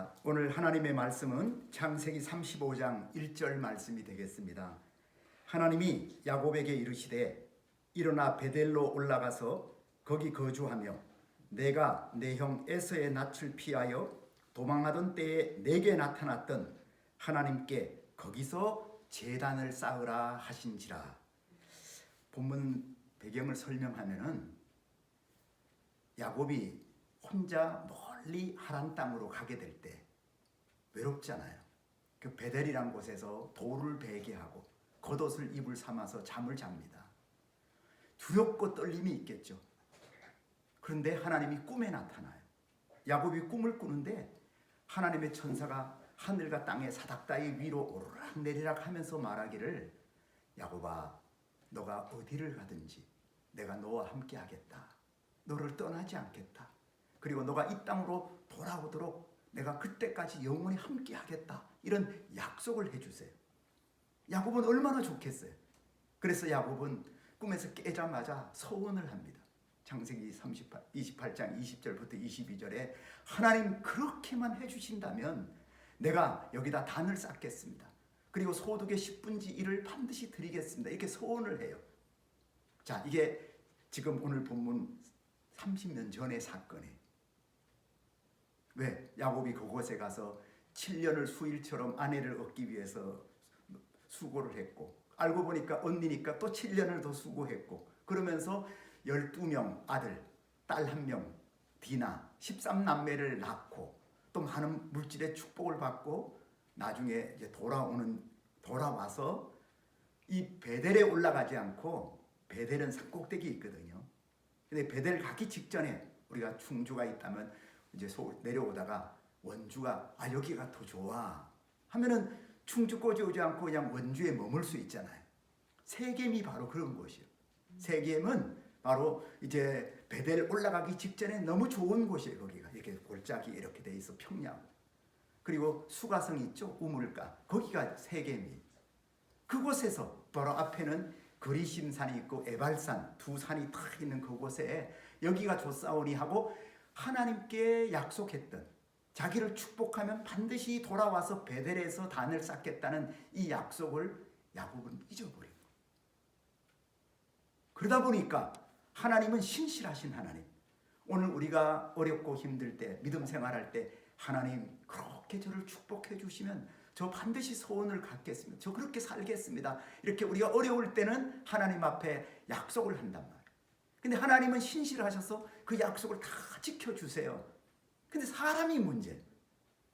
자, 오늘 하나님의 말씀은 창세기 35장 1절 말씀이 되겠습니다. 하나님이 야곱에게 이르시되 일어나 베델로 올라가서 거기 거주하며 내가 내 형 에서의 낯을 피하여 도망하던 때에 내게 나타났던 하나님께 거기서 제단을 쌓으라 하신지라. 본문 배경을 설명하면은 야곱이 혼자 멀리 하란 땅으로 가게 될 때 외롭잖아요. 그 베델이란 곳에서 돌을 베게 하고 겉옷을 이불 삼아서 잠을 잡니다. 두렵고 떨림이 있겠죠. 그런데 하나님이 꿈에 나타나요. 야곱이 꿈을 꾸는데 하나님의 천사가 하늘과 땅의 사닥다리 위로 오르락 내리락 하면서 말하기를 야곱아, 너가 어디를 가든지 내가 너와 함께 하겠다. 너를 떠나지 않겠다. 그리고 너가 이 땅으로 돌아오도록 내가 그때까지 영원히 함께 하겠다. 이런 약속을 해주세요. 야곱은 얼마나 좋겠어요. 그래서 야곱은 꿈에서 깨자마자 서원을 합니다. 창세기 28장 20절부터 22절에 하나님 그렇게만 해주신다면 내가 여기다 단을 쌓겠습니다. 그리고 소득의 10분의 1을 반드시 드리겠습니다. 이렇게 서원을 해요. 자, 이게 지금 오늘 본문 30년 전의 사건이에요. 왜? 야곱이 그곳에 가서 7년을 수일처럼 아내를 얻기 위해서 수고를 했고, 알고 보니까 언니니까 또 7년을 더 수고했고, 그러면서 12명 아들, 딸 1명 디나 13남매를 낳고 또 많은 물질의 축복을 받고 나중에 이제 돌아와서 이 베델에 올라가지 않고, 베델은 산꼭대기 있거든요. 근데 베델 가기 직전에 우리가 충주가 있다면 이제 내려오다가 원주가 여기가 더 좋아 하면은 충주까지 오지 않고 그냥 원주에 머물 수 있잖아요. 세겜이 바로 그런 곳이에요. 세겜은 바로 이제 베델 올라가기 직전에 너무 좋은 곳이에요. 거기가 이렇게 골짜기 이렇게 돼 있어, 평양. 그리고 수가성 있죠, 우물가. 거기가 세겜이. 그곳에서 바로 앞에는 그리심산이 있고 에발산 두 산이 탁 있는 그곳에 여기가 좋사오니 하고 하나님께 약속했던, 자기를 축복하면 반드시 돌아와서 베델에서 단을 쌓겠다는 이 약속을 야곱은 잊어버린 거예요. 그러다 보니까 하나님은 신실하신 하나님. 오늘 우리가 어렵고 힘들 때, 믿음 생활할 때 하나님 그렇게 저를 축복해 주시면 저 반드시 소원을 갖겠습니다. 저 그렇게 살겠습니다. 이렇게 우리가 어려울 때는 하나님 앞에 약속을 한단 말이에요. 근데 하나님은 신실하셔서 그 약속을 다 지켜주세요. 근데 사람이 문제.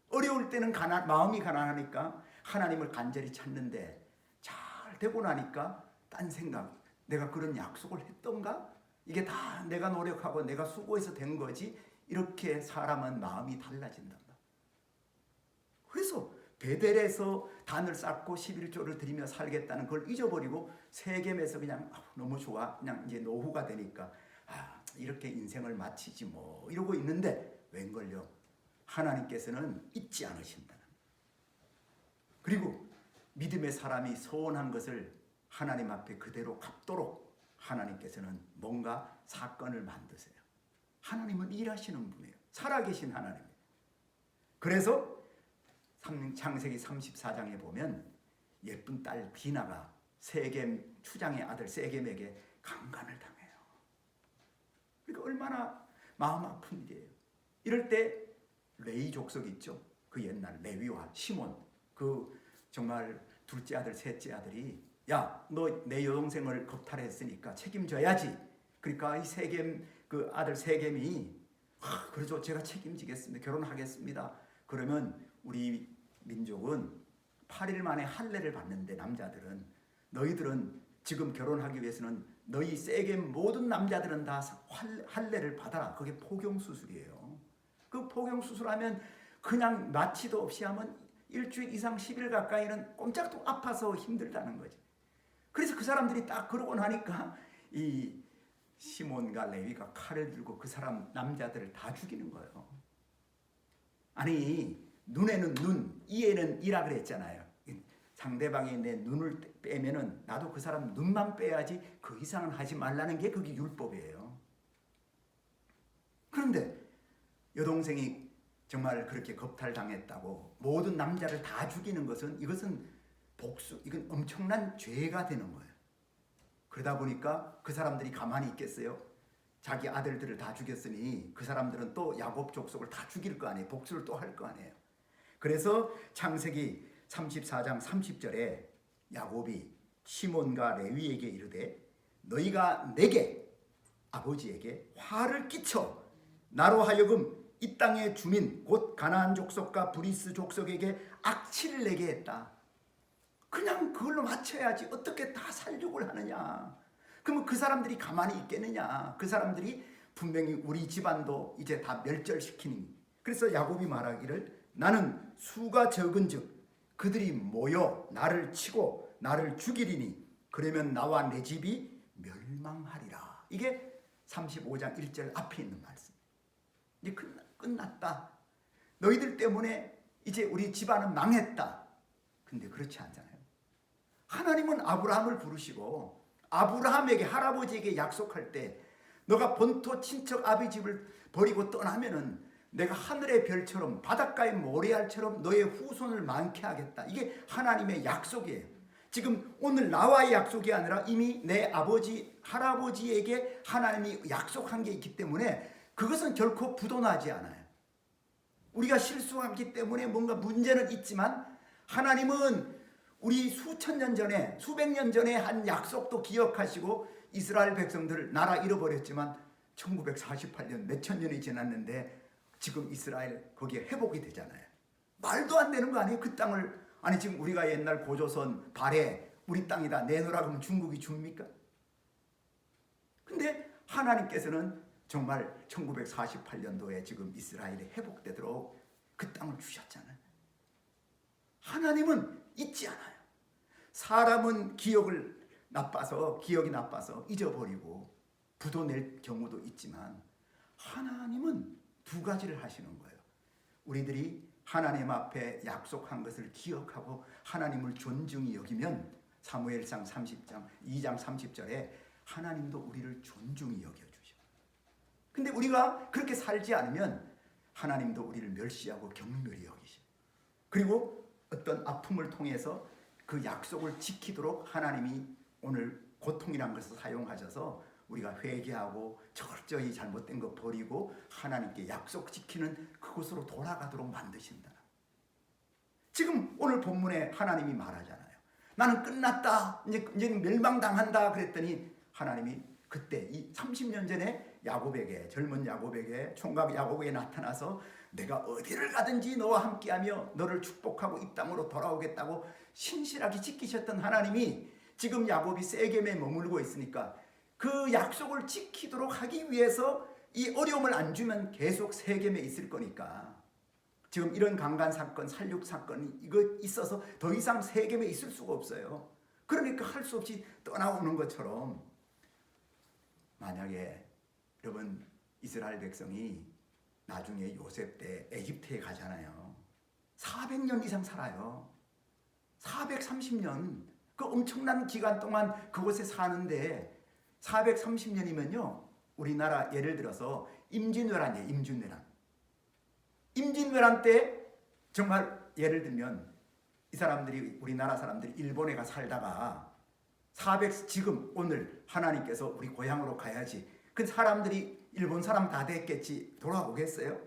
어려울 때는 마음이 가난하니까 하나님을 간절히 찾는데 잘 되고 나니까 딴 생각. 내가 그런 약속을 했던가? 이게 다 내가 노력하고 내가 수고해서 된 거지. 이렇게 사람은 마음이 달라진단 말이에요. 그래서 베델에서 단을 쌓고 11조를 드리며 살겠다는 걸 잊어버리고 세겜에서 그냥 너무 좋아, 그냥 이제 노후가 되니까 이렇게 인생을 마치지 뭐 이러고 있는데 웬걸요? 하나님께서는 잊지 않으신다는. 그리고 믿음의 사람이 소원한 것을 하나님 앞에 그대로 갚도록 하나님께서는 뭔가 사건을 만드세요. 하나님은 일하시는 분이에요. 살아계신 하나님이에요. 그래서 창세기 34장에 보면 예쁜 딸 디나가 세겜 추장의 아들 세겜에게 강간을 당해요. 그러니까 얼마나 마음 아픈 일이에요. 이럴 때 레위 족속 있죠. 그 옛날 레위와 시몬, 그 정말 둘째 아들 셋째 아들이 야, 너 내 여동생을 겁탈했으니까 책임져야지. 그러니까 이 세겜 그 아들 세겜이 그러죠, 제가 책임지겠습니다. 결혼하겠습니다. 그러면 우리 민족은 8일 만에 할례를 받는데 남자들은, 너희들은 지금 결혼하기 위해서는 너희 세겜 모든 남자들은 다 할례를 받아라. 그게 포경수술이에요. 그 포경수술하면 그냥 마취도 없이 하면 일주일 이상 10일 가까이는 꼼짝도 아파서 힘들다는 거지. 그래서 그 사람들이 딱 그러고 나니까 이 시몬과 레위가 칼을 들고 그 사람 남자들을 다 죽이는 거예요. 아니, 눈에는 눈, 이에는 이라 그랬잖아요. 상대방이 내 눈을 빼면은 나도 그 사람 눈만 빼야지 그 이상은 하지 말라는 게 그게 율법이에요. 그런데 여동생이 정말 그렇게 겁탈당했다고 모든 남자를 다 죽이는 것은 이것은 이건 엄청난 죄가 되는 거예요. 그러다 보니까 그 사람들이 가만히 있겠어요? 자기 아들들을 다 죽였으니 그 사람들은 또 야곱 족속을 다 죽일 거 아니에요. 복수를 또 할 거 아니에요. 그래서 창세기 34장 30절에 야곱이 시몬과 레위에게 이르되 너희가 내게 아버지에게 화를 끼쳐 나로 하여금 이 땅의 주민 곧 가나안 족속과 브리스 족속에게 악취를 내게 했다. 그냥 그걸로 맞춰야지 어떻게 다 살육을 하느냐. 그러면 그 사람들이 가만히 있겠느냐. 그 사람들이 분명히 우리 집안도 이제 다 멸절시키니. 그래서 야곱이 말하기를 나는 수가 적은즉 그들이 모여 나를 치고 나를 죽이리니 그러면 나와 내 집이 멸망하리라. 이게 35장 1절 앞에 있는 말씀. 이제 끝났다. 너희들 때문에 이제 우리 집안은 망했다. 근데 그렇지 않잖아요. 하나님은 아브라함을 부르시고 아브라함에게 할아버지에게 약속할 때 너가 본토 친척 아비 집을 버리고 떠나면은 내가 하늘의 별처럼 바닷가의 모래알처럼 너의 후손을 많게 하겠다. 이게 하나님의 약속이에요. 지금 오늘 나와의 약속이 아니라 이미 내 아버지 할아버지에게 하나님이 약속한 게 있기 때문에 그것은 결코 부도나지 않아요. 우리가 실수하기 때문에 뭔가 문제는 있지만 하나님은 우리 수천 년 전에 수백 년 전에 한 약속도 기억하시고 이스라엘 백성들을 나라 잃어버렸지만 1948년 몇천 년이 지났는데 지금 이스라엘 거기에 회복이 되잖아요. 말도 안 되는 거 아니에요? 그 땅을 아니 지금 우리가 옛날 고조선 발해 우리 땅이다 내놓으라 그러면 중국이 줍니까? 근데 하나님께서는 정말 1948년도에 지금 이스라엘이 회복되도록 그 땅을 주셨잖아요. 하나님은 잊지 않아요. 사람은 기억이 나빠서 잊어버리고 부도낼 경우도 있지만 하나님은 두 가지를 하시는 거예요. 우리들이 하나님 앞에 약속한 것을 기억하고 하나님을 존중히 여기면 사무엘상 30장 2장 30절에 하나님도 우리를 존중히 여겨주셔. 근데 우리가 그렇게 살지 않으면 하나님도 우리를 멸시하고 경멸히 여기셔. 그리고 어떤 아픔을 통해서 그 약속을 지키도록 하나님이 오늘 고통이란 것을 사용하셔서 우리가 회개하고 철저히 잘못된 거 버리고 하나님께 약속 지키는 그곳으로 돌아가도록 만드신다. 지금 오늘 본문에 하나님이 말하잖아요. 나는 끝났다. 이제는 멸망당한다. 그랬더니 하나님이 그때 이 30년 전에 야곱에게 젊은 야곱에게 총각 야곱에게 나타나서 내가 어디를 가든지 너와 함께하며 너를 축복하고 이 땅으로 돌아오겠다고 신실하게 지키셨던 하나님이 지금 야곱이 세겜에 머물고 있으니까 그 약속을 지키도록 하기 위해서 이 어려움을 안 주면 계속 세겜에 있을 거니까 지금 이런 강간 사건, 살육 사건이 이거 있어서 더 이상 세겜에 있을 수가 없어요. 그러니까 할 수 없이 떠나오는 것처럼 만약에 여러분 이스라엘 백성이 나중에 요셉 때 에집트에 가잖아요. 400년 이상 살아요. 430년 그 엄청난 기간 동안 그곳에 사는데 430년이면요 우리나라 예를 들어서 임진왜란이에요. 임진왜란 때 정말 예를 들면 이 사람들이 우리나라 사람들이 일본에 가 살다가 지금 오늘 하나님께서 우리 고향으로 가야지 그 사람들이 일본 사람 다 됐겠지 돌아오겠어요?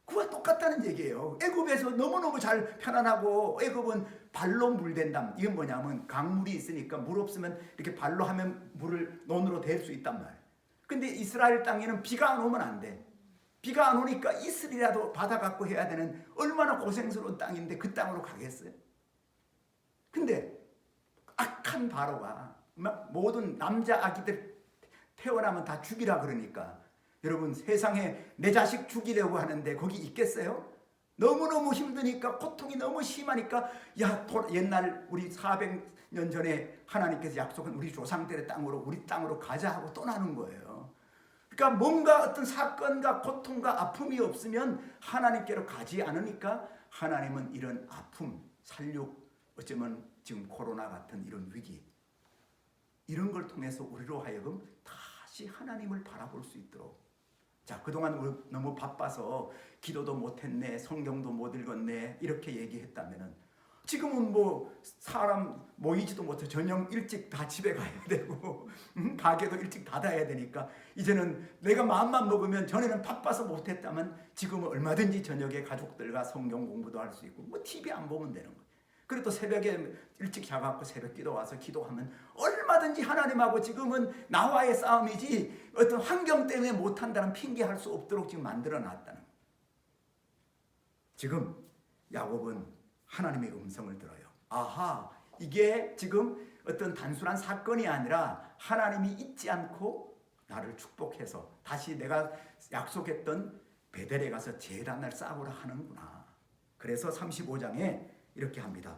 그와 똑같다는 얘기예요. 애굽에서 너무너무 잘 편안하고 애굽은 발로 물 댄다. 이건 뭐냐면 강물이 있으니까 물 없으면 이렇게 발로 하면 물을 논으로 댈 수 있단 말이에요. 근데 이스라엘 땅에는 비가 안 오면 안 돼. 비가 안 오니까 이슬이라도 받아갖고 해야 되는 얼마나 고생스러운 땅인데 그 땅으로 가겠어요? 근데 악한 바로가 모든 남자 아기들 태어나면 다 죽이라 그러니까 여러분 세상에 내 자식 죽이려고 하는데 거기 있겠어요? 너무너무 힘드니까 고통이 너무 심하니까 옛날 우리 400년 전에 하나님께서 약속한 우리 조상들의 땅으로 우리 땅으로 가자 하고 떠나는 거예요. 그러니까 뭔가 어떤 사건과 고통과 아픔이 없으면 하나님께로 가지 않으니까 하나님은 이런 아픔, 살육, 어쩌면 지금 코로나 같은 이런 위기 이런 걸 통해서 우리로 하여금 다시 하나님을 바라볼 수 있도록 자, 그동안 너무 바빠서 기도도 못했네, 성경도 못 읽었네 이렇게 얘기했다면은 지금은 뭐 사람 모이지도 못해 저녁 일찍 다 집에 가야 되고 가게도 일찍 닫아야 되니까 이제는 내가 마음만 먹으면 전에는 바빠서 못했다면 지금은 얼마든지 저녁에 가족들과 성경 공부도 할 수 있고 뭐 TV 안 보면 되는 거예요. 그리고 또 새벽에 일찍 자갖고 새벽 기도 와서 기도하면 얼마든지 하나님하고 지금은 나와의 싸움이지 어떤 환경 때문에 못한다는 핑계할 수 없도록 지금 만들어 놨다는 거예요. 지금 야곱은 하나님의 음성을 들어요. 아하, 이게 지금 어떤 단순한 사건이 아니라 하나님이 잊지 않고 나를 축복해서 다시 내가 약속했던 베델에 가서 제단을 쌓으라 하는구나. 그래서 35장에 이렇게 합니다.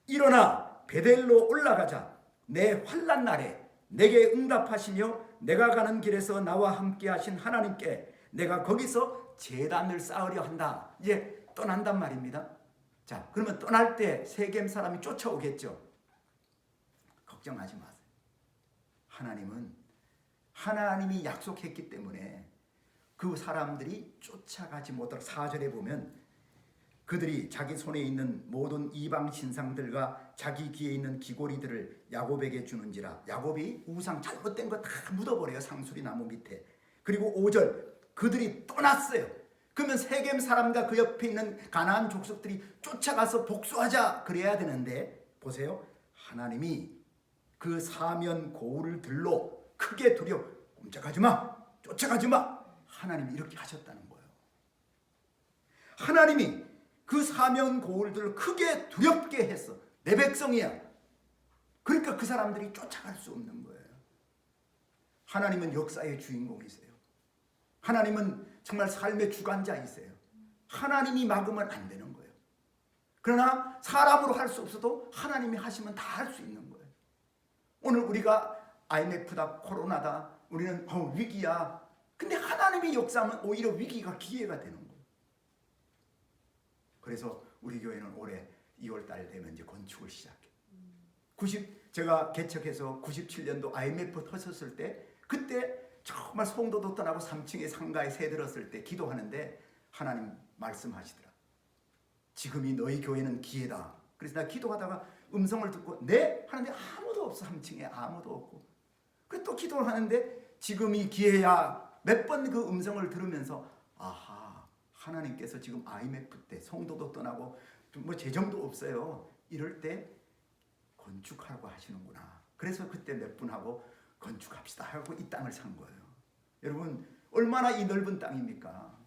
일어나 베델로 올라가자. 내 환난 날에 내게 응답하시며 내가 가는 길에서 나와 함께 하신 하나님께 내가 거기서 제단을 쌓으려 한다. 이제 떠난단 말입니다. 자, 그러면 떠날 때 세겜 사람이 쫓아오겠죠. 걱정하지 마세요. 하나님이 약속했기 때문에 그 사람들이 쫓아가지 못하도록 4절에 보면 그들이 자기 손에 있는 모든 이방 신상들과 자기 귀에 있는 귀고리들을 야곱에게 주는지라. 야곱이 우상 잘못된 거 다 묻어버려요. 상수리 나무 밑에. 그리고 5절 그들이 떠났어요. 그러면 세겜 사람과 그 옆에 있는 가나안 족속들이 쫓아가서 복수하자 그래야 되는데 보세요. 하나님이 그 사면 고울을 들로 크게 두려 꼼짝하지 마, 쫓아가지 마. 하나님이 이렇게 하셨다는 거예요. 하나님이 그 사면 고울들을 크게 두렵게 했어. 내 백성이야. 그러니까 그 사람들이 쫓아갈 수 없는 거예요. 하나님은 역사의 주인공이세요. 하나님은 정말 삶의 주관자이세요. 하나님이 막으면 안 되는 거예요. 그러나 사람으로 할 수 없어도 하나님이 하시면 다 할 수 있는 거예요. 오늘 우리가 IMF다, 코로나다, 우리는 위기야. 근데 하나님이 역사하면 오히려 위기가 기회가 되는 거예요. 그래서 우리 교회는 올해 2월달 되면 이제 건축을 시작해요. 제가 개척해서 97년도 IMF 터졌을 때 그때 정말 성도도 떠나고 3층에 상가에 새 들었을 때 기도하는데 하나님 말씀하시더라. 지금이 너희 교회는 기회다. 그래서 나 기도하다가 음성을 듣고 네? 하는데 아무도 없어. 3층에 아무도 없고. 그래서 또 기도를 하는데 지금이 기회야. 몇 번 그 음성을 들으면서 아하, 하나님께서 지금 IMF 때 성도도 떠나고 뭐 재정도 없어요. 이럴 때 건축하라고 하시는구나. 그래서 그때 몇 분하고 건축합시다 하고 이 땅을 산 거예요. 여러분 얼마나 이 넓은 땅입니까?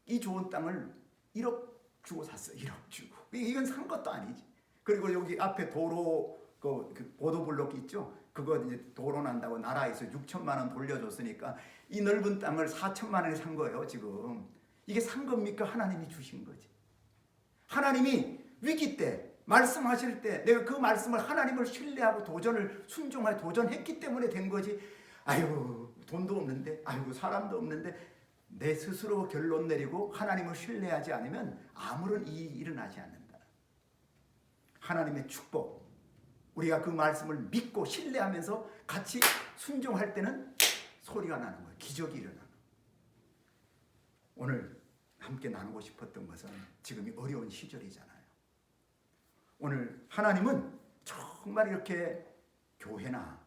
이 좋은 땅을 1억 주고 샀어요. 1억 주고. 이건 산 것도 아니지. 그리고 여기 앞에 도로 그 보도블록 있죠? 그거 이제 도로 난다고 나라에서 6천만 원 돌려줬으니까 이 넓은 땅을 4천만 원에 산 거예요. 지금 이게 산 겁니까? 하나님이 주신 거지. 하나님이 위기 때 말씀하실 때 내가 그 말씀을 하나님을 신뢰하고 순종하여 도전했기 때문에 된 거지. 아이고 돈도 없는데, 아이고 사람도 없는데 내 스스로 결론 내리고 하나님을 신뢰하지 않으면 아무런 일이 일어나지 않는다. 하나님의 축복, 우리가 그 말씀을 믿고 신뢰하면서 같이 순종할 때는 소리가 나는 거예요. 기적이 일어나는 거예요. 오늘 함께 나누고 싶었던 것은 지금이 어려운 시절이잖아요. 오늘 하나님은 정말 이렇게 교회나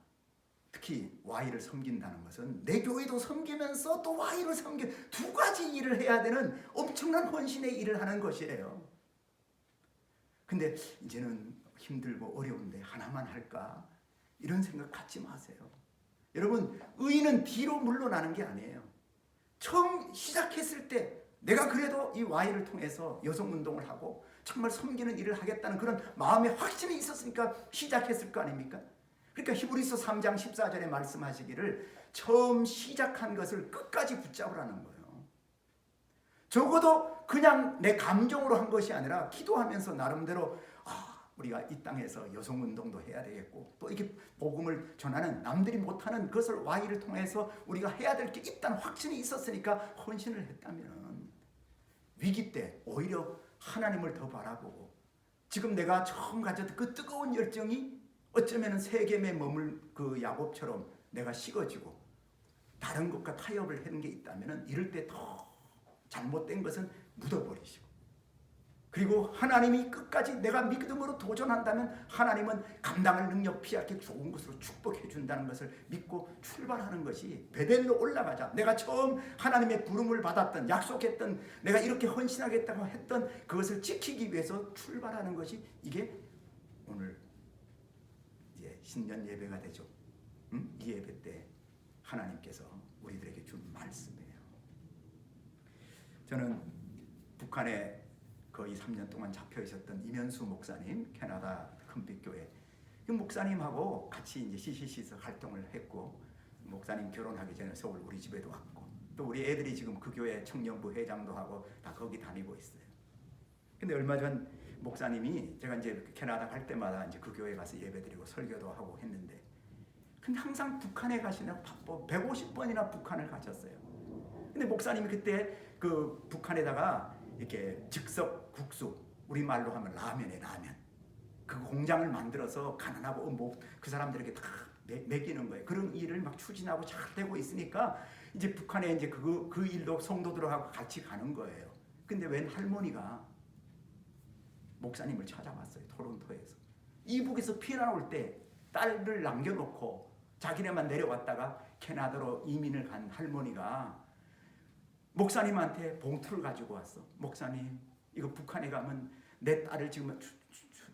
특히 Y를 섬긴다는 것은 내 교회도 섬기면서 또 Y를 섬겨 두 가지 일을 해야 되는 엄청난 헌신의 일을 하는 것이에요. 근데 이제는 힘들고 어려운데 하나만 할까? 이런 생각 갖지 마세요. 여러분 의인은 뒤로 물러나는 게 아니에요. 처음 시작했을 때 내가 그래도 이 Y를 통해서 여성운동을 하고 정말 섬기는 일을 하겠다는 그런 마음의 확신이 있었으니까 시작했을 거 아닙니까? 그러니까 히브리서 3장 14절에 말씀하시기를 처음 시작한 것을 끝까지 붙잡으라는 거예요. 적어도 그냥 내 감정으로 한 것이 아니라 기도하면서 나름대로 우리가 이 땅에서 여성운동도 해야 되겠고 또 이렇게 복음을 전하는 남들이 못하는 그것을 Y를 통해서 우리가 해야 될 게 있다는 확신이 있었으니까 헌신을 했다면 위기 때 오히려 하나님을 더 바라보고 지금 내가 처음 가졌던 그 뜨거운 열정이 어쩌면 세겜에 머물 그 야곱처럼 내가 식어지고 다른 것과 타협을 하는 게 있다면 이럴 때 더 잘못된 것은 묻어버리시고, 그리고 하나님이 끝까지 내가 믿음으로 도전한다면 하나님은 감당할 능력 피하게 좋은 것으로 축복해 준다는 것을 믿고 출발하는 것이, 베델로 올라가자. 내가 처음 하나님의 부름을 받았던, 약속했던, 내가 이렇게 헌신하겠다고 했던 그것을 지키기 위해서 출발하는 것이, 이게 오늘 이제 신년 예배가 되죠. 이 예배 때 하나님께서 우리들에게 준 말씀이에요. 저는 북한에 거의 3년 동안 잡혀 있었던 이면수 목사님, 캐나다 큰빛교회 그 목사님하고 같이 이제 CCC에서 활동을 했고, 목사님 결혼하기 전에 서울 우리 집에도 왔고, 또 우리 애들이 지금 그 교회 청년부 회장도 하고 다 거기 다니고 있어요. 근데 얼마 전 목사님이, 제가 이제 캐나다 갈 때마다 이제 그 교회 가서 예배드리고 설교도 하고 했는데, 근데 항상 북한에 가시나 150번이나 북한을 가셨어요. 근데 목사님이 그때 그 북한에다가 이렇게 즉석 국수, 우리말로 하면 라면에 라면, 그 공장을 만들어서 가난하고 그 사람들에게 다 먹이는 거예요. 그런 일을 막 추진하고 잘 되고 있으니까 이제 북한에 이제 그 일도 성도들하고 같이 가는 거예요. 근데 웬 할머니가 목사님을 찾아왔어요. 토론토에서. 이북에서 피난 올 때 딸을 남겨놓고 자기네만 내려왔다가 캐나다로 이민을 간 할머니가 목사님한테 봉투를 가지고 왔어. 목사님, 이거 북한에 가면 내 딸을 지금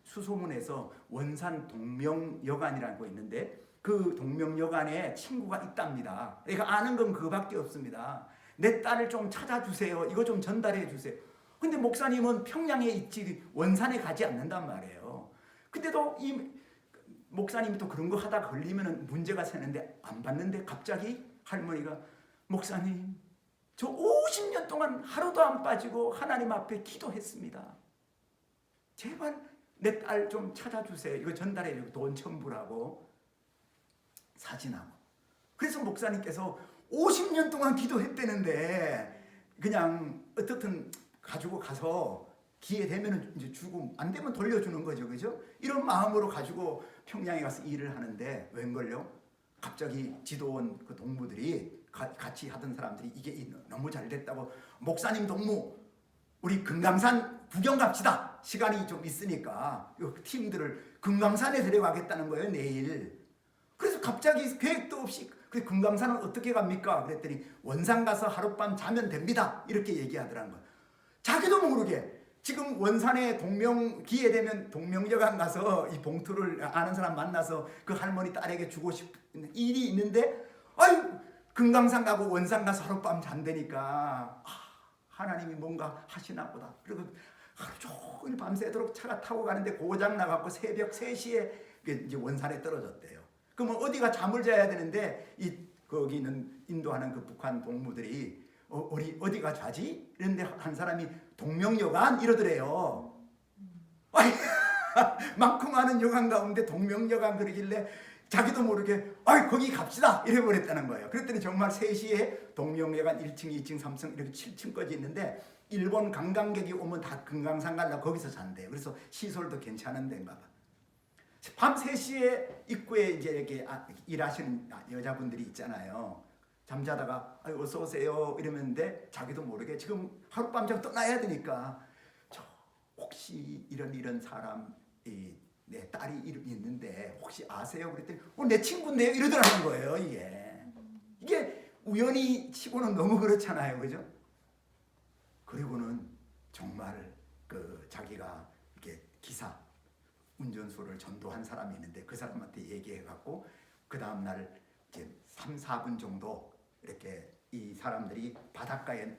수소문해서 원산 동명여관이라는 거 있는데, 그 동명여관에 친구가 있답니다. 내가 아는 건 그거밖에 없습니다. 내 딸을 좀 찾아주세요. 이거 좀 전달해 주세요. 근데 목사님은 평양에 있지 원산에 가지 않는단 말이에요. 근데도 이 목사님이 또 그런 거 하다 걸리면 문제가 생기는데 안 받는데, 갑자기 할머니가 목사님, 저 50년 동안 하루도 안 빠지고 하나님 앞에 기도했습니다. 제발 내 딸 좀 찾아주세요. 이거 전달해 주고 돈 첨부라고 사진하고. 그래서 목사님께서 50년 동안 기도했다는데 그냥 어떻든 가지고 가서 기회 되면 이제 주고 안 되면 돌려주는 거죠, 그죠? 이런 마음으로 가지고 평양에 가서 일을 하는데 웬걸요? 갑자기 지도원 그 동무들이 같이 하던 사람들이 이게 너무 잘 됐다고, 목사님 동무 우리 금강산 구경 갑시다. 시간이 좀 있으니까 팀들을 금강산에 데려가겠다는 거예요, 내일. 그래서 갑자기 계획도 없이, 그 금강산은 어떻게 갑니까? 그랬더니 원산 가서 하룻밤 자면 됩니다. 이렇게 얘기하더라는 거예요. 자기도 모르게 지금 원산에 기회 되면 동명여관 가서 이 봉투를 아는 사람 만나서 그 할머니 딸에게 주고 싶은 일이 있는데, 아유, 금강산 가고 원산 가서 하룻밤 잔다니까, 하나님이 뭔가 하시나 보다. 그리고 하루 종일 밤새도록 차가 타고 가는데 고장 나갖고 새벽 3시에 이제 원산에 떨어졌대요. 그러면 어디가 잠을 자야 되는데, 거기 있는 인도하는 그 북한 동무들이 우리 어디가 자지? 이런데 한 사람이 동명여관 이러더래요. 많고 많은 여관 가운데 동명여관 그러길래 자기도 모르게 거기 갑시다 이래버렸다는 거예요. 그랬더니 정말 3시에 동명여관 1층, 2층, 3층 이렇게 7층까지 있는데, 일본 관광객이 오면 다 금강산 가려고 거기서 잔대요. 그래서 시설도 괜찮은 데인가 봐. 밤 3시에 입구에 이제 이렇게 일하시는 여자분들이 있잖아요. 잠자다가 어서 오세요 이러는데 자기도 모르게 지금 하룻밤 자고 떠나야 되니까, 저 혹시 이런 사람 내 딸이 있는데 혹시 아세요? 그랬더니 내 친구인데요 이러더라는 거예요. 이게 우연히 치고는 너무 그렇잖아요, 그죠? 그리고는 정말 자기가 이렇게 기사 운전수를 전도한 사람이 있는데 그 사람한테 얘기해갖고 그 다음날 이제 3-4분 정도 이렇게 이 사람들이 바닷가에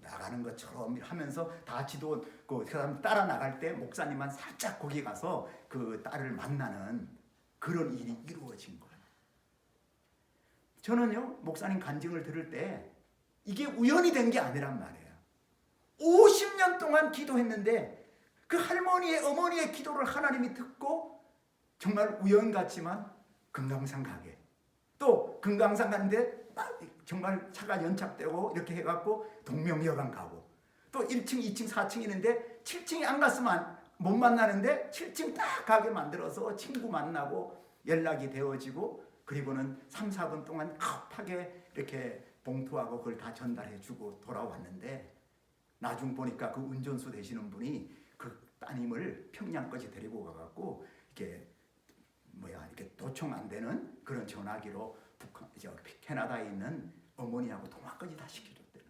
나가는 것처럼 하면서 다 지도 그 사람 따라 나갈 때 목사님만 살짝 거기 가서 그 딸을 만나는 그런 일이 이루어진 거예요. 저는요, 목사님 간증을 들을 때 이게 우연히 된 게 아니란 말이에요. 50년 동안 기도했는데 그 할머니의 어머니의 기도를 하나님이 듣고 정말 우연 같지만 금강산 가게, 또 금강산 가는데 정말 차가 연착되고 이렇게 해갖고 동명여관 가고, 또 1층, 2층, 4층 있는데 7층에 안 갔으면 못 만나는데 7층 딱 가게 만들어서 친구 만나고 연락이 되어지고, 그리고는 3, 4분 동안 급하게 이렇게 봉투하고 그걸 다 전달해주고 돌아왔는데 나중 보니까 그 운전수 되시는 분이 그 따님을 평양까지 데리고 가갖고 이렇게 이렇게 도청 안 되는 그런 전화기로 캐나다에 있는 어머니하고 통화까지 다 시켜줬대요.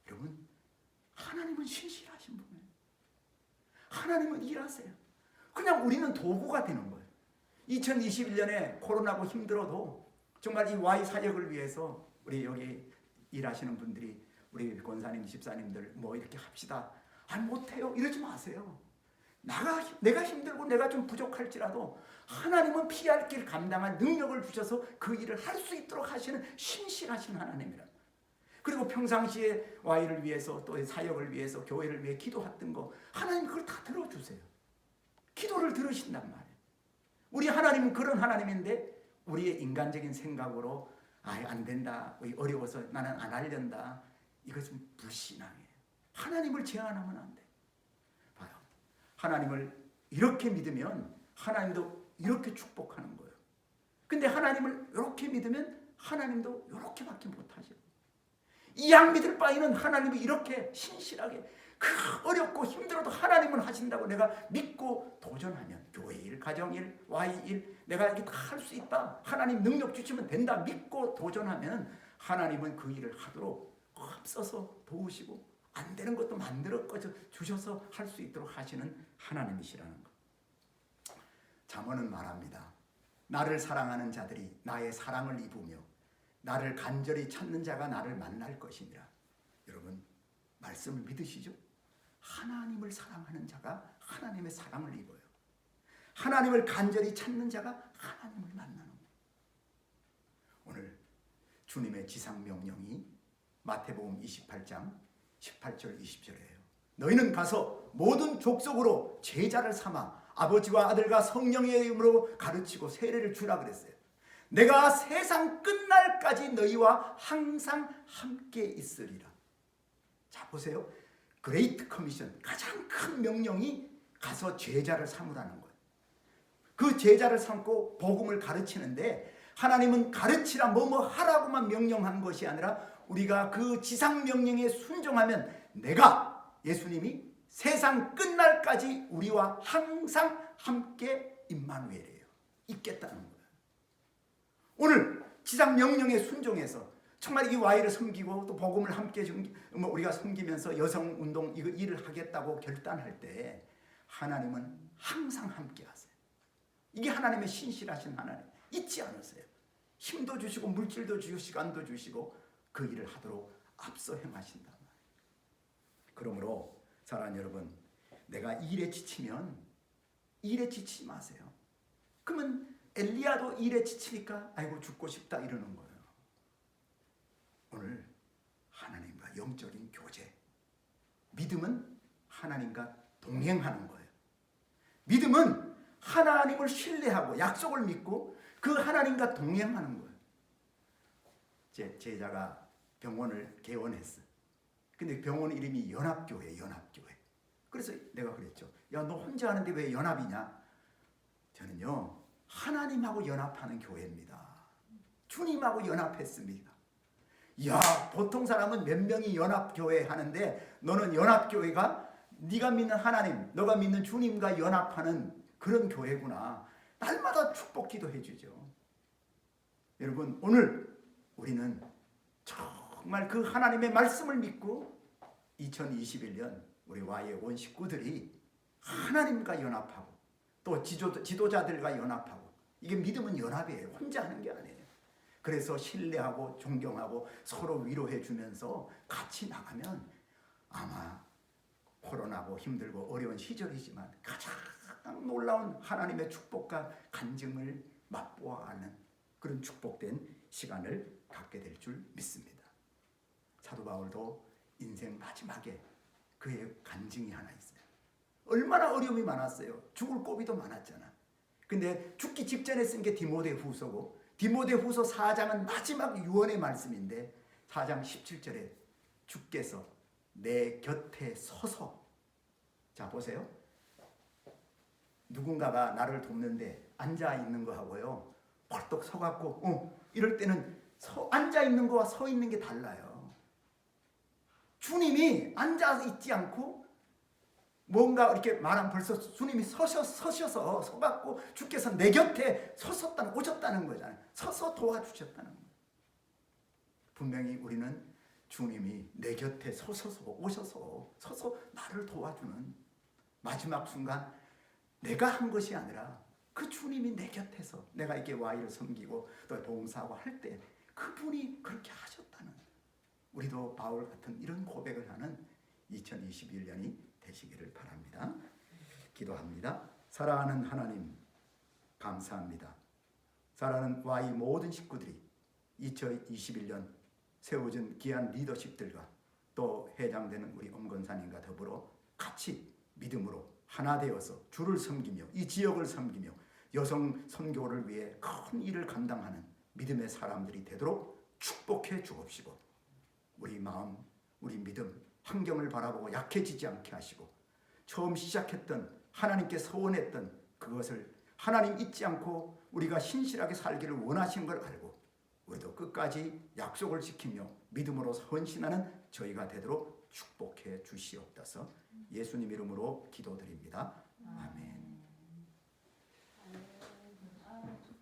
여러분, 하나님은 신실하신 분이에요. 하나님은 일하세요. 그냥 우리는 도구가 되는 거예요. 2021년에 코로나고 힘들어도 정말 이 Y 사역을 위해서 우리 여기 일하시는 분들이 우리 권사님, 집사님들 이렇게 합시다. 못해요. 이러지 마세요. 내가 힘들고 내가 좀 부족할지라도 하나님은 피할 길 감당할 능력을 주셔서 그 일을 할 수 있도록 하시는 신실하신 하나님이라. 그리고 평상시에 Y를 위해서 또 사역을 위해서 교회를 위해 기도했던 거 하나님 그걸 다 들어주세요. 기도를 들으신단 말이에요. 우리 하나님은 그런 하나님인데 우리의 인간적인 생각으로 안 된다, 어려워서 나는 안 하련다, 이것은 불신앙이에요. 하나님을 제한하면 안 돼. 봐요. 하나님을 이렇게 믿으면 하나님도 이렇게 축복하는 거예요. 근데 하나님을 이렇게 믿으면 하나님도 이렇게밖에 못하죠. 이양 믿을 바에는 하나님이 이렇게 신실하게 어렵고 힘들어도 하나님은 하신다고 내가 믿고 도전하면 교회 일, 가정 일, Y 일 내가 이렇게 다 할 수 있다. 하나님 능력 주시면 된다. 믿고 도전하면 하나님은 그 일을 하도록 앞서서 도우시고 안 되는 것도 만들어 주셔서 할 수 있도록 하시는 하나님이시라는 것. 잠언은 말합니다. 나를 사랑하는 자들이 나의 사랑을 입으며 나를 간절히 찾는 자가 나를 만날 것이니라. 여러분, 말씀을 믿으시죠? 하나님을 사랑하는 자가 하나님의 사랑을 입어요. 하나님을 간절히 찾는 자가 하나님을 만나는 거예요. 오늘 주님의 지상명령이 마태복음 28장 18절 20절이에요. 너희는 가서 모든 족속으로 제자를 삼아 아버지와 아들과 성령의 이름으로 가르치고 세례를 주라 그랬어요. 내가 세상 끝날까지 너희와 항상 함께 있으리라. 자, 보세요. 그레이트 커미션, 가장 큰 명령이 가서 제자를 삼으라는 거예요. 그 제자를 삼고 복음을 가르치는데 하나님은 가르치라 뭐뭐 하라고만 명령한 것이 아니라 우리가 그 지상 명령에 순종하면 내가, 예수님이 세상 끝날까지 우리와 항상 함께 임마누엘이에요. 있겠다는 거예요. 오늘 지상 명령에 순종해서 정말 이 Y를 섬기고 또 복음을 함께 우리가 섬기면서 여성운동 이거 일을 하겠다고 결단할 때 하나님은 항상 함께 하세요. 이게 하나님의 신실하신 하나님. 잊지 않으세요. 힘도 주시고 물질도 주시고 시간도 주시고 그 일을 하도록 앞서 행하신단 말이에요. 그러므로 사랑하는 여러분, 내가 일에 지치면 일에 지치지 마세요. 그러면 엘리야도 일에 지치니까 아이고 죽고 싶다 이러는 거예요. 오늘 하나님과 영적인 교제, 믿음은 하나님과 동행하는 거예요. 믿음은 하나님을 신뢰하고 약속을 믿고 그 하나님과 동행하는 거예요. 제 제자가 병원을 개원했어. 근데 병원 이름이 연합교회, 연합교회. 그래서 내가 그랬죠. 야, 너 혼자 하는데 왜 연합이냐? 저는요, 하나님하고 연합하는 교회입니다. 주님하고 연합했습니다. 야, 보통 사람은 몇 명이 연합교회 하는데 너는 연합교회가 네가 믿는 하나님, 너가 믿는 주님과 연합하는 그런 교회구나. 날마다 축복 기도해 주죠. 여러분, 오늘 우리는 정말 그 하나님의 말씀을 믿고 2021년 우리 Y의 온 식구들이 하나님과 연합하고 또 지도자들과 연합하고, 이게 믿음은 연합이에요. 혼자 하는 게 아니에요. 그래서 신뢰하고 존경하고 서로 위로해 주면서 같이 나가면 아마 코로나고 힘들고 어려운 시절이지만 가장 놀라운 하나님의 축복과 간증을 맛보아가는 그런 축복된 시간을 갖게 될 줄 믿습니다. 사도 바울도 인생 마지막에 그의 간증이 하나 있어요. 얼마나 어려움이 많았어요. 죽을 고비도 많았잖아. 근데 죽기 직전에 쓴 게 디모데후서고, 디모데후서 4장은 마지막 유언의 말씀인데 4장 17절에 주께서 내 곁에 서서, 자 보세요. 누군가가 나를 돕는데 앉아 있는 거 하고요, 벌떡 서갖고 이럴 때는 앉아 있는 거와 서 있는 게 달라요. 주님이 앉아 있지 않고 뭔가 이렇게 말하면 벌써 주님이 서셔서 서갖고 주께서 내 곁에 오셨다는 거잖아요. 서서 도와주셨다는 거예요. 분명히 우리는 주님이 내 곁에 오셔서 나를 도와주는 마지막 순간, 내가 한 것이 아니라 그 주님이 내 곁에서 내가 이렇게 Y를 섬기고 또 봉사하고 할 때 그분이 그렇게 하셨다는, 우리도 바울 같은 이런 고백을 하는 2021년이 되시기를 바랍니다. 기도합니다. 사랑하는 하나님, 감사합니다. 사랑하는 Y 모든 식구들이 2021년 세워진 귀한 리더십들과 또 회장되는 우리 엄건사님과 더불어 같이 믿음으로 하나 되어서 주를 섬기며 이 지역을 섬기며 여성 선교를 위해 큰 일을 감당하는 믿음의 사람들이 되도록 축복해 주옵시고, 우리 마음, 우리 믿음, 환경을 바라보고 약해지지 않게 하시고, 처음 시작했던 하나님께 서원했던 그것을 하나님 잊지 않고 우리가 신실하게 살기를 원하신 걸 알고 우리도 끝까지 약속을 지키며 믿음으로 헌신하는 저희가 되도록 축복해 주시옵소서. 예수님 이름으로 기도드립니다.